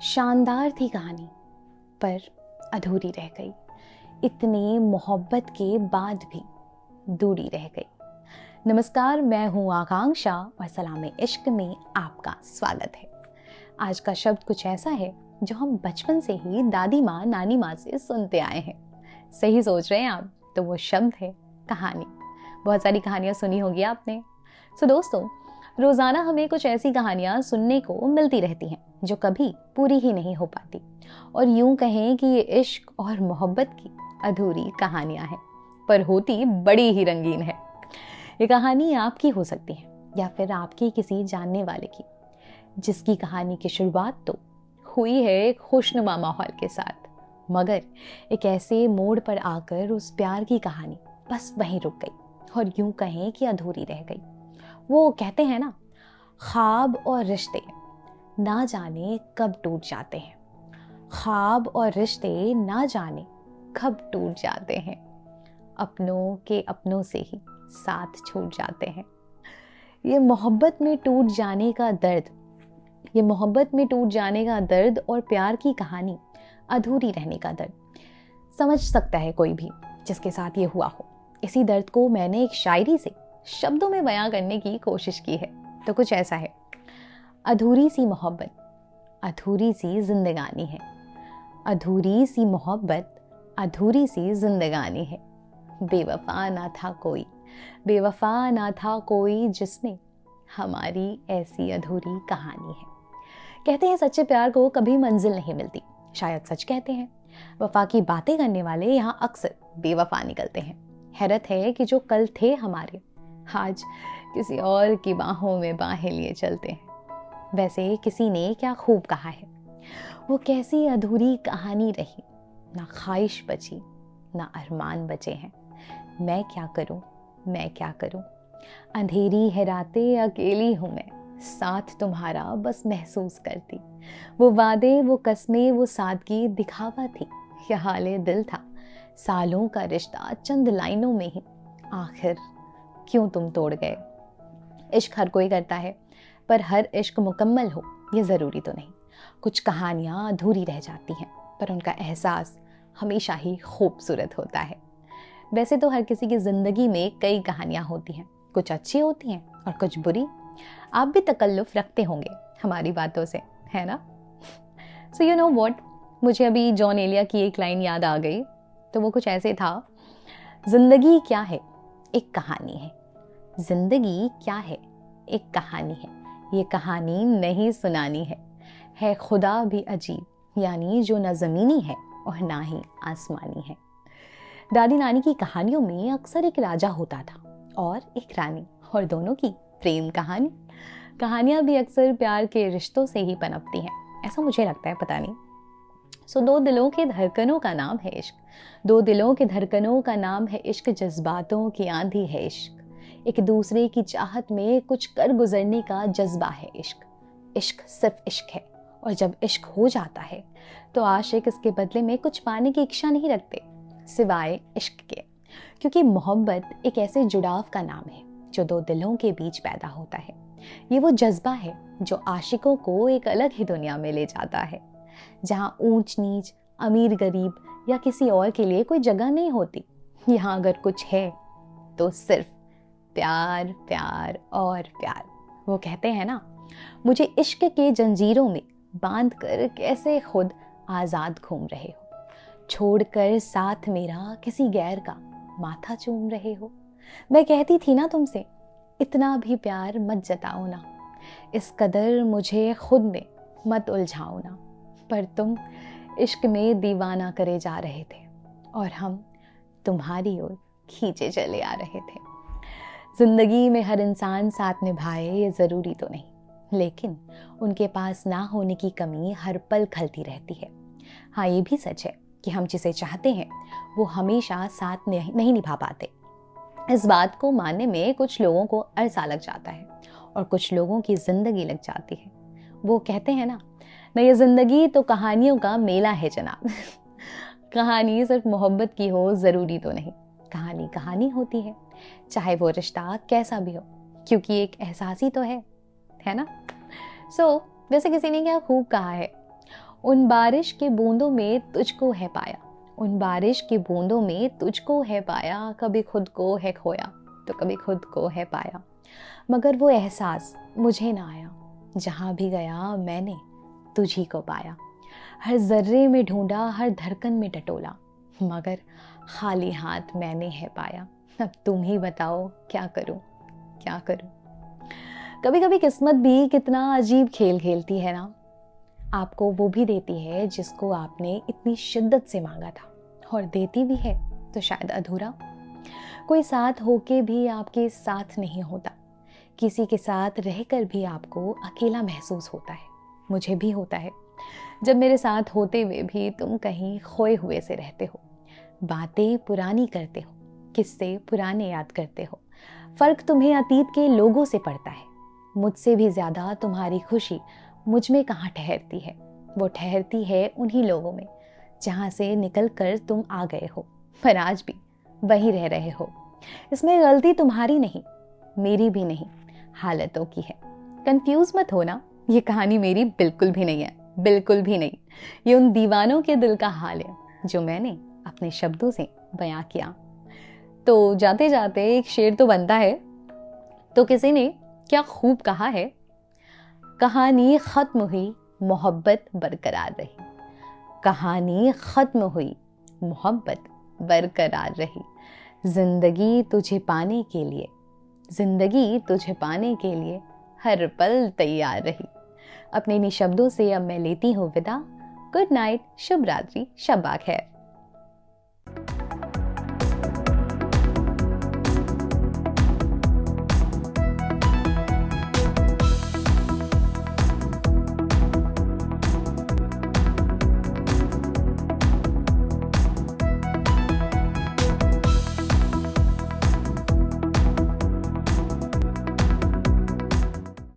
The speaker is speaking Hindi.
शानदार थी कहानी, पर अधूरी रह गई। इतनी मोहब्बत के बाद भी दूरी रह गई। नमस्कार, मैं हूँ आकांक्षा और सलामे इश्क में आपका स्वागत है। आज का शब्द कुछ ऐसा है जो हम बचपन से ही दादी माँ नानी माँ से सुनते आए हैं। सही सोच रहे हैं आप, तो वो शब्द है कहानी। बहुत सारी कहानियाँ सुनी होगी आपने। दोस्तों, रोज़ाना हमें कुछ ऐसी कहानियाँ सुनने को मिलती रहती हैं जो कभी पूरी ही नहीं हो पाती, और यूं कहें कि ये इश्क और मोहब्बत की अधूरी कहानियाँ हैं, पर होती बड़ी ही रंगीन है। ये कहानी आपकी हो सकती है या फिर आपकी किसी जानने वाले की, जिसकी कहानी की शुरुआत तो हुई है एक खुशनुमा माहौल के साथ, मगर एक ऐसे मोड़ पर आकर उस प्यार की कहानी बस वहीं रुक गई और यूं कहें कि अधूरी रह गई। वो कहते हैं ना, ख्वाब और रिश्ते ना जाने कब टूट जाते हैं। ख्वाब और रिश्ते ना जाने कब टूट जाते हैं। अपनों के अपनों से ही साथ छूट जाते हैं। ये मोहब्बत में टूट जाने का दर्द, ये मोहब्बत में टूट जाने का दर्द और प्यार की कहानी अधूरी रहने का दर्द समझ सकता है कोई भी जिसके साथ ये हुआ हो। इसी दर्द को मैंने एक शायरी से शब्दों में बयां करने की कोशिश की है। तो कुछ ऐसा है, अधूरी सी मोहब्बत, अधूरी सी जिंदगानी है। अधूरी सी मोहब्बत, अधूरी सी जिंदगानी है। बेवफा ना था कोई, बेवफा ना था कोई जिसने हमारी ऐसी अधूरी कहानी है। कहते हैं सच्चे प्यार को कभी मंजिल नहीं मिलती, शायद सच कहते हैं। वफा की बातें करने वाले यहाँ अक्सर बेवफा निकलते हैं। हैरत है कि जो कल थे हमारे, आज किसी और की बाहों में बाहें लिए चलते हैं। वैसे किसी ने क्या खूब कहा है, वो कैसी अधूरी कहानी रही, ना ख्वाहिश बची ना अरमान बचे हैं। मैं क्या करूं, मैं क्या करूं, अंधेरी है रातें, अकेली हूं मैं, साथ तुम्हारा बस महसूस करती। वो वादे, वो कस्में, वो सादगी दिखावा थी, यह हाले दिल था। सालों का रिश्ता चंद लाइनों में ही, आखिर क्यों तुम तोड़ गए। इश्क हर कोई करता है, पर हर इश्क मुकम्मल हो ये ज़रूरी तो नहीं। कुछ कहानियाँ अधूरी रह जाती हैं, पर उनका एहसास हमेशा ही खूबसूरत होता है। वैसे तो हर किसी की ज़िंदगी में कई कहानियाँ होती हैं, कुछ अच्छी होती हैं और कुछ बुरी। आप भी तकल्लुफ़ रखते होंगे हमारी बातों से, है ना? सो यू नो व्हाट, मुझे अभी जॉन एलिया की एक लाइन याद आ गई। तो वो कुछ ऐसे था, ज़िंदगी क्या है, एक कहानी है। जिंदगी क्या है, एक कहानी है। ये कहानी नहीं सुनानी है खुदा भी अजीब, यानी जो न ज़मीनी है और ना ही आसमानी है। दादी नानी की कहानियों में अक्सर एक राजा होता था और एक रानी, और दोनों की प्रेम कहानी। कहानियाँ भी अक्सर प्यार के रिश्तों से ही पनपती हैं, ऐसा मुझे लगता है, पता नहीं। दो दिलों के धड़कनों का नाम है इश्क, दो दिलों के धड़कनों का नाम है इश्क, जज्बातों की आंधी है इश्क, एक दूसरे की चाहत में कुछ कर गुजरने का जज्बा है इश्क। इश्क सिर्फ इश्क है, और जब इश्क हो जाता है तो आशिक इसके बदले में कुछ पाने की इच्छा नहीं रखते सिवाय इश्क के, क्योंकि मोहब्बत एक ऐसे जुड़ाव का नाम है जो दो दिलों के बीच पैदा होता है। ये वो जज्बा है जो आशिकों को एक अलग ही दुनिया में ले जाता है, जहाँ ऊंच नीच, अमीर गरीब या किसी और के लिए कोई जगह नहीं होती। यहाँ अगर कुछ है तो सिर्फ प्यार, प्यार और प्यार। वो कहते हैं ना, मुझे इश्क के जंजीरों में बांध कर कैसे खुद आजाद घूम रहे हो, छोड़कर साथ मेरा किसी गैर का माथा चूम रहे हो। मैं कहती थी ना तुमसे, इतना भी प्यार मत जताओ ना, इस कदर मुझे खुद में मत उलझाओ ना। पर तुम इश्क में दीवाना करे जा रहे थे और हम तुम्हारी ओर खींचे चले आ रहे थे। जिंदगी में हर इंसान साथ निभाए ये ज़रूरी तो नहीं, लेकिन उनके पास ना होने की कमी हर पल खलती रहती है। हाँ, ये भी सच है कि हम जिसे चाहते हैं वो हमेशा साथ नहीं निभा पाते। इस बात को मानने में कुछ लोगों को अरसा लग जाता है और कुछ लोगों की ज़िंदगी लग जाती है। वो कहते हैं ना, ये ज़िंदगी तो कहानियों का मेला है जनाब। कहानी सिर्फ मोहब्बत की हो ज़रूरी तो नहीं, कहानी कहानी होती है, चाहे वो रिश्ता कैसा भी हो, क्योंकि एक एहसास ही तो है ना? वैसे किसी ने क्या खूब कहा है, उन बारिश के बूंदों में तुझको है पाया, उन बारिश की बूंदों में तुझको है पाया, कभी खुद को है खोया तो कभी खुद को है पाया, मगर वो एहसास मुझे ना आया, जहाँ भी गया मैंने तुझी को पाया। हर जर्रे में ढूंढा, हर धड़कन में टटोला, मगर खाली हाथ मैंने है पाया। अब तुम ही बताओ क्या करूं, क्या करूं। कभी कभी किस्मत भी कितना अजीब खेल खेलती है ना। आपको वो भी देती है जिसको आपने इतनी शिद्दत से मांगा था, और देती भी है तो शायद अधूरा। कोई साथ होके भी आपके साथ नहीं होता, किसी के साथ रहकर भी आपको अकेला महसूस होता है। मुझे भी होता है, जब मेरे साथ होते हुए भी तुम कहीं खोए हुए से रहते हो, बातें पुरानी करते हो, किस्से पुराने याद करते हो। फर्क तुम्हें अतीत के लोगों से पड़ता है। मुझसे भी ज्यादा तुम्हारी खुशी मुझ में कहाँ ठहरती है, वो ठहरती है उन्हीं लोगों में जहाँ से निकल कर तुम आ गए हो, पर आज भी वहीं रह रहे हो। इसमें गलती तुम्हारी नहीं, मेरी भी नहीं, हालतों की है। कंफ्यूज मत होना, ये कहानी मेरी बिल्कुल भी नहीं है, बिल्कुल भी नहीं। ये उन दीवानों के दिल का हाल है जो मैंने अपने शब्दों से बयां किया। तो जाते जाते एक शेर तो बनता है। तो किसी ने क्या खूब कहा है, कहानी खत्म हुई मोहब्बत बरकरार रही, कहानी खत्म हुई मोहब्बत बरकरार रही। जिंदगी तुझे पाने के लिए, जिंदगी तुझे पाने के लिए हर पल तैयार रही। अपने इन्हीं शब्दों से अब मैं लेती हूँ विदा। गुड नाइट, शुभ रात्रि, शब्बा खैर।